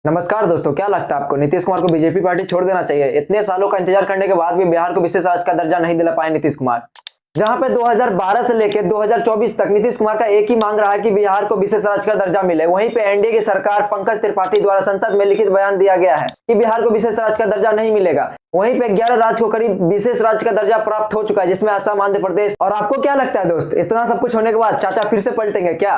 नमस्कार दोस्तों, क्या लगता है आपको नीतीश कुमार को बीजेपी पार्टी छोड़ देना चाहिए? इतने सालों का इंतजार करने के बाद भी बिहार को विशेष राज्य का दर्जा नहीं दिला पाए नीतीश कुमार। जहां पे 2012 से लेकर 2024 तक नीतीश कुमार का एक ही मांग रहा है कि बिहार को विशेष राज्य का दर्जा मिले, वहीं पे एनडीए की सरकार पंकज त्रिपाठी द्वारा संसद में लिखित बयान दिया गया है कि बिहार को विशेष राज्य का दर्जा नहीं मिलेगा। वहीं पे 11 राज्य को करीब विशेष राज्य का दर्जा प्राप्त हो चुका है, जिसमें असम, आंध्र प्रदेश। और आपको क्या लगता है दोस्त, इतना सब कुछ होने के बाद चाचा फिर से पलटेंगे क्या?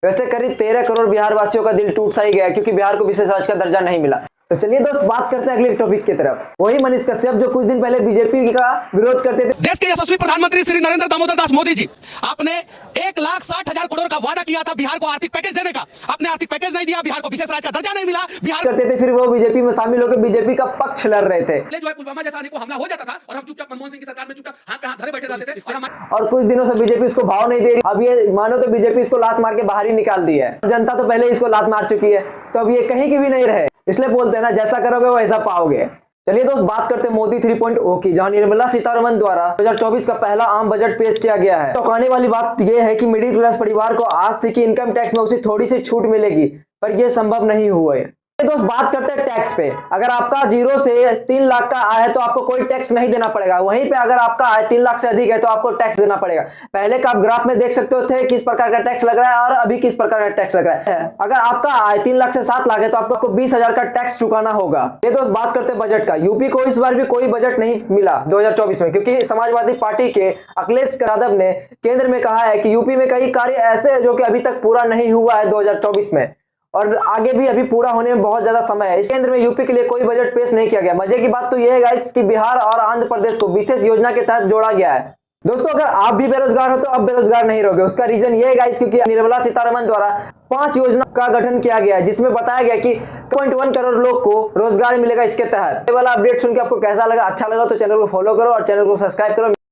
वैसे करीब 13 करोड़ बिहार वासियों का दिल टूट सा ही गया क्योंकि बिहार को विशेष राज्य का दर्जा नहीं मिला। तो चलिए दोस्त, बात करते हैं अगले टॉपिक की तरफ। वही मनीष कश्यप जो कुछ दिन पहले बीजेपी का विरोध करते थे। देश के यशस्वी प्रधानमंत्री श्री नरेंद्र दामोदर दास मोदी जी, आपने 1,60,000 करोड़ का वादा किया था बिहार को आर्थिक पैकेज देने का। आपने आर्थिक पैकेज नहीं दिया, बिहार को विशेष राज्य का दर्जा नहीं मिला। बिहार करते थे, फिर वो बीजेपी में शामिल होकर बीजेपी का पक्ष लड़ रहे थे। जो है पुलवामा जैसा को हमला हो जाता था और हम चुपचाप मनमोहन सिंह की सरकार में चुपचाप हाथ पे हाथ धरे बैठे रहते थे। और कुछ दिनों से बीजेपी इसको भाव नहीं दे रही। अब ये मानो तो बीजेपी इसको लात मार के बाहर ही निकाल दी है। जनता तो पहले इसको लात मार चुकी है, तो अब ये कहीं की भी नहीं रहे। इसलिए बोलते हैं ना, जैसा करोगे वैसा पाओगे। चलिए दोस्त, बात करते हैं मोदी 3.0 की, जहां निर्मला सीतारमण द्वारा 2024 का पहला आम बजट पेश किया गया है। तो आने वाली बात यह है कि मिडिल क्लास परिवार को आज थी कि इनकम टैक्स में उसे थोड़ी सी छूट मिलेगी, पर यह संभव नहीं हुआ है। दोस्त, बात करते हैं टैक्स पे। अगर आपका 0 से 3 लाख का आय है तो आपको कोई टैक्स नहीं देना पड़ेगा। वहीं पे अगर आपका आय 3 लाख से अधिक है तो आपको टैक्स देना पड़ेगा। पहले का आप ग्राफ में देख सकते थे किस प्रकार का टैक्स लग रहा है और अभी किस प्रकार का टैक्स लग रहा है। अगर आपका आय 3 लाख से 7 लाख है तो आपको 20,000 का टैक्स चुकाना होगा। ये दोस्त, बात करते हैं बजट का। यूपी को इस बार भी कोई बजट नहीं मिला 2024 में, क्योंकि समाजवादी पार्टी के अखिलेश यादव ने केंद्र में कहा है कि यूपी में कई कार्य ऐसे हैं जो कि अभी तक पूरा नहीं हुआ है 2024 में, और आगे भी अभी पूरा होने में बहुत ज्यादा समय है। इस केंद्र में यूपी के लिए कोई बजट पेश नहीं किया गया। मजे की बात तो यह है गाइस कि बिहार और आंध्र प्रदेश को विशेष योजना के तहत जोड़ा गया है। दोस्तों, अगर आप भी बेरोजगार हो तो अब बेरोजगार नहीं रहोगे। उसका रीजन ये है गाइस, क्योंकि निर्मला सीतारमण द्वारा 5 योजना का गठन किया गया है, जिसमें बताया गया कि 1 करोड़ लोग को रोजगार मिलेगा इसके तहत। ये वाला अपडेट सुन के आपको कैसा लगा? अच्छा लगा तो चैनल को फॉलो करो और चैनल को सब्सक्राइब करो।